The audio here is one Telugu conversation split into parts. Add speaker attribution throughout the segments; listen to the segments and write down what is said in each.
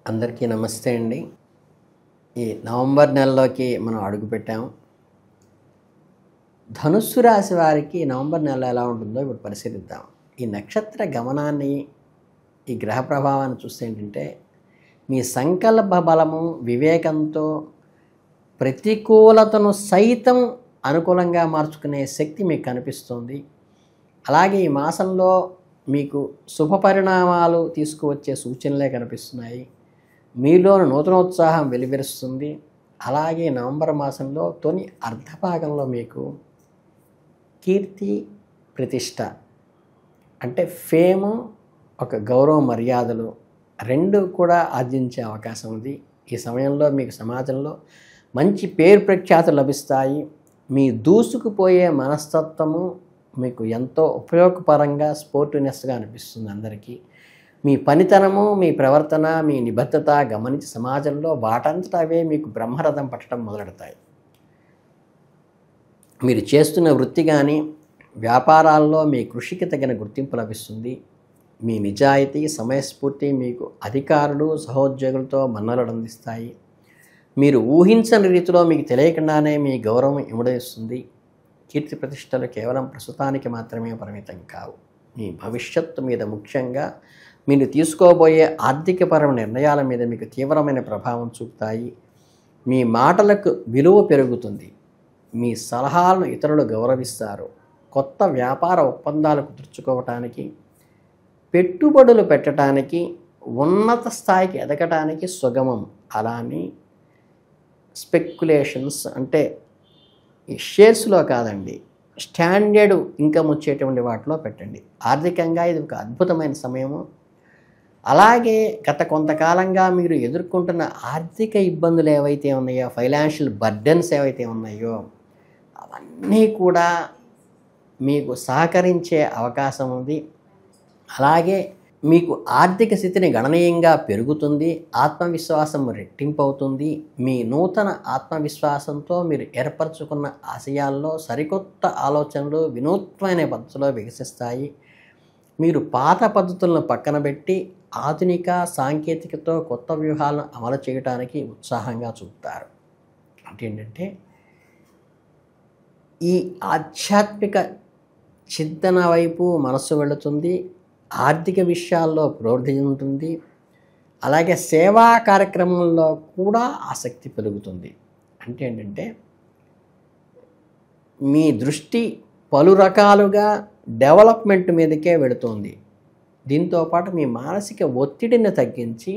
Speaker 1: అందరికీ నమస్తే అండి. ఈ నవంబర్ నెలలోకి మనం అడుగుపెట్టాము. ధనుస్సు రాశి వారికి నవంబర్ నెల ఎలా ఉంటుందో ఇప్పుడు పరిశీలిద్దాం. ఈ నక్షత్ర గమనాన్ని, ఈ గ్రహ ప్రభావాన్ని చూస్తే ఏంటంటే, మీ సంకల్ప బలము, వివేకంతో ప్రతికూలతను సైతం అనుకూలంగా మార్చుకునే శక్తి మీకు కనిపిస్తుంది. అలాగే ఈ మాసంలో మీకు శుభ పరిణామాలు తీసుకువచ్చే సూచనలే కనిపిస్తున్నాయి. మీలోని నూతనోత్సాహం వెలువరుస్తుంది. అలాగే నవంబర్ మాసంలో తొలి అర్ధభాగంలో మీకు కీర్తి, ప్రతిష్ట అంటే ఫేము, ఒక గౌరవ మర్యాదలు రెండు కూడా ఆర్జించే అవకాశం ఉంది. ఈ సమయంలో మీకు సమాజంలో మంచి పేరు ప్రఖ్యాతులు లభిస్తాయి. మీ దూసుకుపోయే మనస్తత్వము మీకు ఎంతో ఉపయోగపరంగా స్పోర్టివ్నెస్గా అనిపిస్తుంది అందరికీ. మీ పనితనము, మీ ప్రవర్తన, మీ నిబద్ధత గమనించి సమాజంలో వాటంతట అవే మీకు బ్రహ్మరథం పట్టడం మొదలెడతాయి. మీరు చేస్తున్న వృత్తి కానీ వ్యాపారాల్లో మీ కృషికి తగిన గుర్తింపు లభిస్తుంది. మీ నిజాయితీ, సమయస్ఫూర్తి మీకు అధికారులు, సహోద్యోగులతో మన్ననలు అందిస్తాయి. మీరు ఊహించని రీతిలో మీకు తెలియకుండానే మీ గౌరవం ఇముడేస్తుంది. కీర్తి ప్రతిష్టలు కేవలం ప్రస్తుతానికి మాత్రమే పరిమితం కావు. మీ భవిష్యత్తు మీద, ముఖ్యంగా మీరు తీసుకోబోయే ఆర్థికపరమైన నిర్ణయాల మీద మీకు తీవ్రమైన ప్రభావం చూపుతాయి. మీ మాటలకు విలువ పెరుగుతుంది. మీ సలహాలను ఇతరులు గౌరవిస్తారు. కొత్త వ్యాపార ఒప్పందాలు కుదుర్చుకోవటానికి, పెట్టుబడులు పెట్టడానికి, ఉన్నత స్థాయికి ఎదగటానికి సుగమం. అలానే స్పెక్యులేషన్స్ అంటే ఈ షేర్స్లో కాదండి, స్టాండర్డ్ ఇన్కమ్ వచ్చేటువంటి వాటిలో పెట్టండి. ఆర్థికంగా ఇది ఒక అద్భుతమైన సమయము. అలాగే గత కొంతకాలంగా మీరు ఎదుర్కొంటున్న ఆర్థిక ఇబ్బందులు ఏవైతే ఉన్నాయో, ఫైనాన్షియల్ బర్డెన్స్ ఏవైతే ఉన్నాయో అవన్నీ కూడా మీకు సహకరించే అవకాశం ఉంది. అలాగే మీకు ఆర్థిక స్థితిని గణనీయంగా పెరుగుతుంది. ఆత్మవిశ్వాసం రెట్టింపు అవుతుంది. మీ నూతన ఆత్మవిశ్వాసంతో మీరు ఏర్పరచుకున్న ఆశయాల్లో సరికొత్త ఆలోచనలు వినూత్నమైన పద్ధతిలో వికసిస్తాయి. మీరు పాత పద్ధతులను పక్కన పెట్టి ఆధునిక సాంకేతికతో కొత్త వ్యూహాలను అమలు చేయడానికి ఉత్సాహంగా చూపుతారు. అంటే ఏంటంటే, ఈ ఆధ్యాత్మిక చింతన వైపు మనస్సు వెళుతుంది. ఆర్థిక విషయాల్లో ప్రవృద్ధి ఉంటుంది. అలాగే సేవా కార్యక్రమంలో కూడా ఆసక్తి పెరుగుతుంది. అంటే ఏంటంటే, మీ దృష్టి పలు రకాలుగా డెవలప్మెంట్ మీదకే వెళుతుంది. దీంతోపాటు మీ మానసిక ఒత్తిడిని తగ్గించి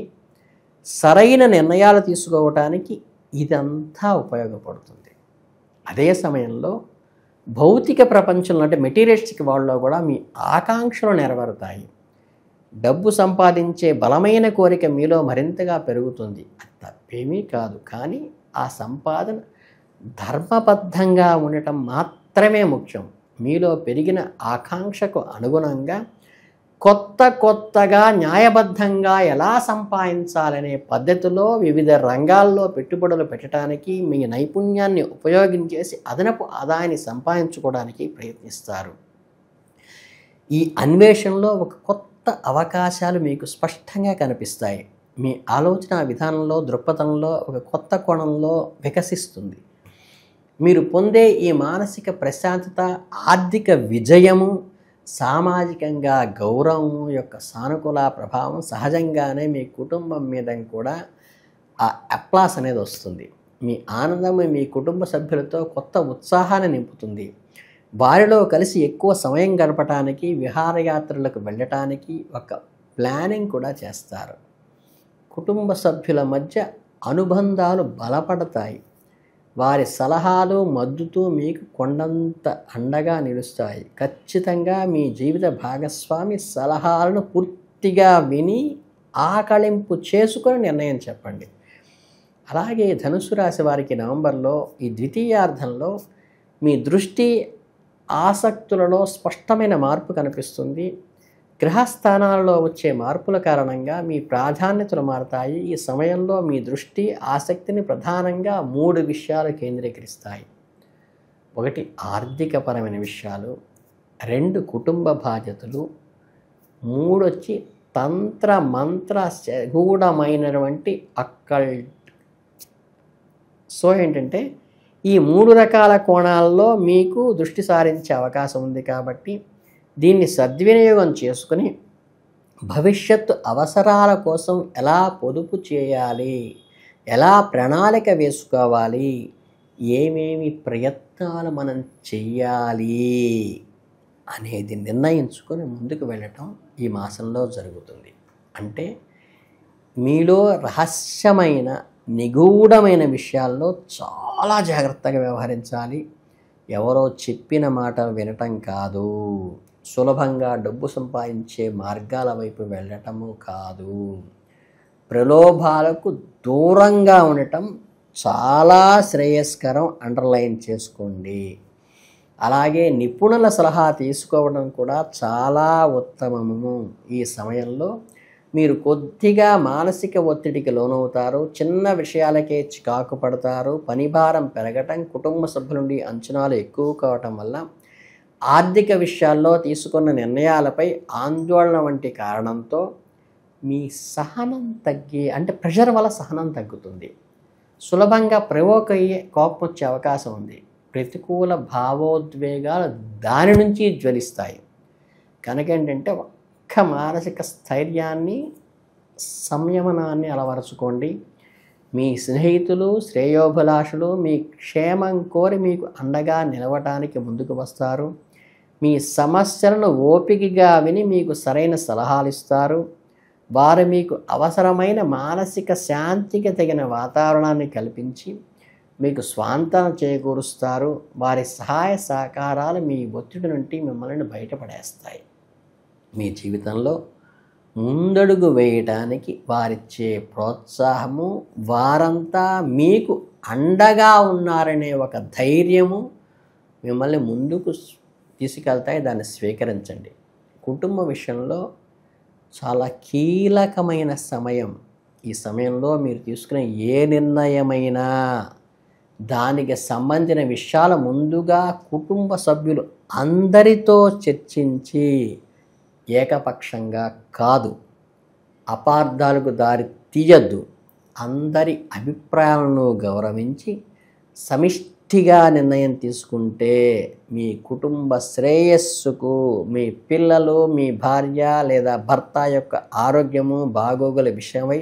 Speaker 1: సరైన నిర్ణయాలు తీసుకోవటానికి ఇదంతా ఉపయోగపడుతుంది. అదే సమయంలో భౌతిక ప్రపంచంలో అంటే మెటీరియలిస్టిక్ వరల్డ్లో కూడా మీ ఆకాంక్షలు నెరవేరుతాయి. డబ్బు సంపాదించే బలమైన కోరిక మీలో మరింతగా పెరుగుతుంది. అది తప్పేమీ కాదు. కానీ ఆ సంపాదన ధర్మబద్ధంగా ఉండటం మాత్రమే ముఖ్యం. మీలో పెరిగిన ఆకాంక్షకు అనుగుణంగా కొత్తగా న్యాయబద్ధంగా ఎలా సంపాదించాలనే పద్ధతిలో వివిధ రంగాల్లో పెట్టుబడులు పెట్టడానికి మీ నైపుణ్యాన్ని ఉపయోగించేసి అదనపు ఆదాయాన్ని సంపాదించుకోవడానికి ప్రయత్నిస్తారు. ఈ అన్వేషణలో ఒక కొత్త అవకాశాలు మీకు స్పష్టంగా కనిపిస్తాయి. మీ ఆలోచన విధానంలో, దృక్పథంలో ఒక కొత్త కోణంలో వికసిస్తుంది. మీరు పొందే ఈ మానసిక ప్రశాంతత, ఆర్థిక విజయము, సామాజికంగా గౌరవం యొక్క సానుకూల ప్రభావం సహజంగానే మీ కుటుంబం మీద కూడా ఆ అప్లాస్ అనేది వస్తుంది. మీ ఆనందం మీ కుటుంబ సభ్యులతో కొత్త ఉత్సాహాన్ని నింపుతుంది. వారిలో కలిసి ఎక్కువ సమయం గడపటానికి, విహారయాత్రలకు వెళ్ళటానికి ఒక ప్లానింగ్ కూడా చేస్తారు. కుటుంబ సభ్యుల మధ్య అనుబంధాలు బలపడతాయి. వారి సలహాలు, మద్దతు మీకు కొండంత అండగా నిలుస్తాయి. ఖచ్చితంగా మీ జీవిత భాగస్వామి సలహాలను పూర్తిగా విని ఆకళింపు చేసుకొని నిర్ణయం చెప్పండి. అలాగే ధనుసు రాశి వారికి నవంబర్లో ఈ ద్వితీయార్థంలో మీ దృష్టి, ఆసక్తులలో స్పష్టమైన మార్పు కనిపిస్తుంది. గ్రహస్థానాలలో వచ్చే మార్పుల కారణంగా మీ ప్రాధాన్యతలు మారతాయి. ఈ సమయంలో మీ దృష్టి, ఆసక్తిని ప్రధానంగా 3 విషయాలు కేంద్రీకరిస్తాయి. 1 ఆర్థికపరమైన విషయాలు, 2 కుటుంబ బాధ్యతలు, 3 వచ్చి తంత్ర మంత్ర గూఢమైనటువంటి అక్కల్ట్. సో ఏంటంటే ఈ 3 రకాల కోణాల్లో మీకు దృష్టి సారించే అవకాశం ఉంది కాబట్టి దీన్ని సద్వినియోగం చేసుకుని భవిష్యత్తు అవసరాల కోసం ఎలా పొదుపు చేయాలి, ఎలా ప్రణాళిక వేసుకోవాలి, ఏమేమి ప్రయత్నాలు మనం చెయ్యాలి అనేది నిర్ణయించుకొని ముందుకు వెళ్ళటం ఈ మాసంలో జరుగుతుంది. అంటే మీలో రహస్యమైన నిగూఢమైన విషయాల్లో చాలా జాగ్రత్తగా వ్యవహరించాలి. ఎవరో చెప్పిన మాట వినటం కాదు, సులభంగా డబ్బు సంపాదించే మార్గాల వైపు వెళ్ళటము కాదు, ప్రలోభాలకు దూరంగా ఉండటం చాలా శ్రేయస్కరం. అండర్లైన్ చేసుకోండి. అలాగే నిపుణుల సలహా తీసుకోవడం కూడా చాలా ఉత్తమము. ఈ సమయంలో మీరు కొద్దిగా మానసిక ఒత్తిడికి లోనవుతారు, చిన్న విషయాలకే చికాకు పడతారు, పనిభారం పెరగటం, కుటుంబ సభ్యుల నుండి అంచనాలు ఎక్కువ కావటం వల్ల ఆర్థిక విషయాల్లో తీసుకున్న నిర్ణయాలపై ఆందోళన వంటి కారణంతో మీ సహనం తగ్గి, అంటే ప్రెషర్ వల్ల సహనం తగ్గుతుంది. సులభంగా ప్రవోక్ అయ్యే కోపం వచ్చే అవకాశం ఉంది. ప్రతికూల భావోద్వేగాలు దాని నుంచి జ్వలిస్తాయి. కనుక ఏంటంటే ఒక్క మానసిక స్థైర్యాన్ని, సంయమనాన్ని అలవరుచుకోండి. మీ స్నేహితులు, శ్రేయోభిలాషులు మీ క్షేమం కోరి మీకు అండగా నిలవటానికి ముందుకు వస్తారు. మీ సమస్యలను ఓపికగా విని మీకు సరైన సలహాలు ఇస్తారు. వారు మీకు అవసరమైన మానసిక శాంతికి తగిన వాతావరణాన్ని కల్పించి మీకు స్వాంతన చేకూరుస్తారు. వారి సహాయ సహకారాలు మీ ఒత్తిడి నుండి మిమ్మల్ని బయటపడేస్తాయి. మీ జీవితంలో ముందడుగు వేయటానికి వారిచ్చే ప్రోత్సాహము, వారంతా మీకు అండగా ఉన్నారనే ఒక ధైర్యము మిమ్మల్ని ముందుకు తీసుకెళ్తాయి. దాన్ని స్వీకరించండి. కుటుంబ విషయంలో చాలా కీలకమైన సమయం. ఈ సమయంలో మీరు తీసుకునే ఏ నిర్ణయమైనా దానికి సంబంధించిన విషయాలు ముందుగా కుటుంబ సభ్యులు అందరితో చర్చించి, ఏకపక్షంగా కాదు, అపార్థాలకు దారి తీయద్దు, అందరి అభిప్రాయాలను గౌరవించి సమిష్టిగా నిర్ణయం తీసుకుంటే మీ కుటుంబ శ్రేయస్సుకు, మీ పిల్లలు, మీ భార్య లేదా భర్త యొక్క ఆరోగ్యము, బాగోగుల విషయమై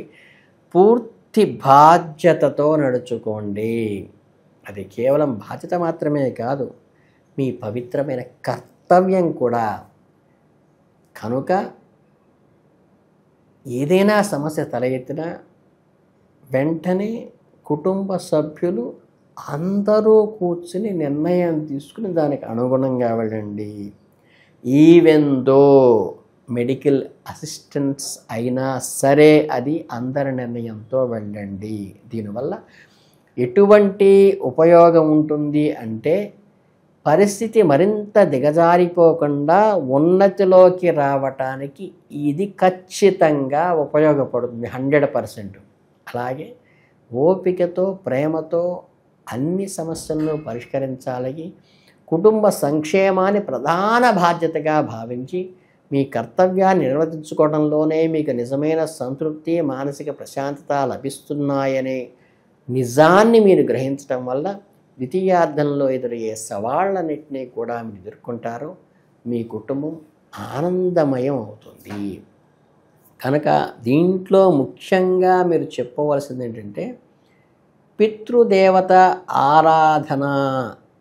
Speaker 1: పూర్తి బాధ్యతతో నడుచుకోండి. అది కేవలం బాధ్యత మాత్రమే కాదు, మీ పవిత్రమైన కర్తవ్యం కూడా. కనుక ఏదైనా సమస్య తల ఎత్తినా వెంటనే కుటుంబ సభ్యులు అందరూ కూర్చుని నిర్ణయం తీసుకుని దానికి అనుగుణంగా వెళ్ళండి. ఈవెన్ దో మెడికల్ అసిస్టెంట్స్ అయినా సరే అది అందరి నిర్ణయంతో వెళ్ళండి. దీనివల్ల ఎటువంటి ఉపయోగం ఉంటుంది అంటే పరిస్థితి మరింత దిగజారిపోకుండా ఉన్నతిలోకి రావటానికి ఇది ఖచ్చితంగా ఉపయోగపడుతుంది 100%. అలాగే ఓపికతో, ప్రేమతో అన్ని సమస్యలను పరిష్కరించాలని, కుటుంబ సంక్షేమాన్ని ప్రధాన బాధ్యతగా భావించి మీ కర్తవ్యాన్ని నిర్వర్తించుకోవడంలోనే మీకు నిజమైన సంతృప్తి, మానసిక ప్రశాంతత లభిస్తున్నాయనే నిజాన్ని మీరు గ్రహించడం వల్ల ద్వితీయార్థంలో ఎదురయ్యే సవాళ్ళన్నింటినీ కూడా మీరు ఎదుర్కొంటారు. మీ కుటుంబం ఆనందమయం అవుతుంది. కనుక దీంట్లో ముఖ్యంగా మీరు చెప్పవలసింది ఏంటంటే పితృదేవత ఆరాధన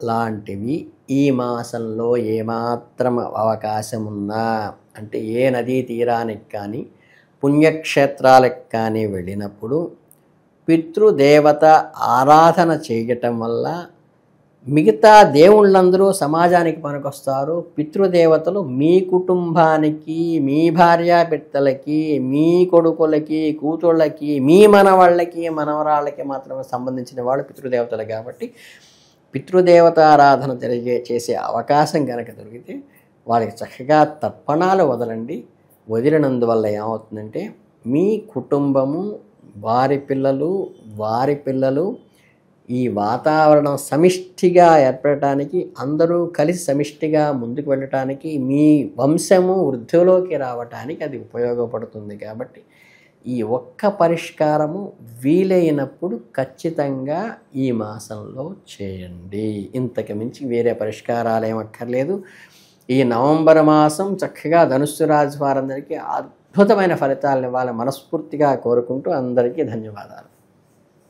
Speaker 1: లాంటివి ఈ మాసంలో ఏమాత్రం అవకాశం ఉన్నా, అంటే ఏ నదీ తీరానికి కానీ పుణ్యక్షేత్రాలకు కానీ వెళ్ళినప్పుడు పితృదేవత ఆరాధన చేయటం వల్ల మిగతా దేవుళ్ళందరూ సమాజానికి పనికొస్తారు. పితృదేవతలు మీ కుటుంబానికి, మీ భార్యాభర్తలకి, మీ కొడుకులకి, కూతుళ్ళకి, మీ మనవాళ్ళకి, మనవరాళ్ళకి మాత్రమే సంబంధించిన వాళ్ళు పితృదేవతలు. కాబట్టి పితృదేవత ఆరాధన చేసే అవకాశం కనుక దొరికితే వాళ్ళకి చక్కగా తర్పణాలు వదలండి. వదిలినందువల్ల ఏమవుతుందంటే మీ కుటుంబము, వారి పిల్లలు ఈ వాతావరణం సమిష్టిగా ఏర్పడటానికి, అందరూ కలిసి సమిష్టిగా ముందుకు వెళ్ళటానికి, మీ వంశము వృద్ధిలోకి రావటానికి అది ఉపయోగపడుతుంది. కాబట్టి ఈ ఒక్క పరిష్కారము వీలైనప్పుడు ఖచ్చితంగా ఈ మాసంలో చేయండి. ఇంతకు మించి వేరే పరిష్కారాలు ఏమక్కర్లేదు. ఈ నవంబర్ మాసం చక్కగా ధనుస్సు రాశి వారందరికీ అద్భుతమైన ఫలితాలను ఇవ్వాలని మనస్ఫూర్తిగా కోరుకుంటూ అందరికీ ధన్యవాదాలు.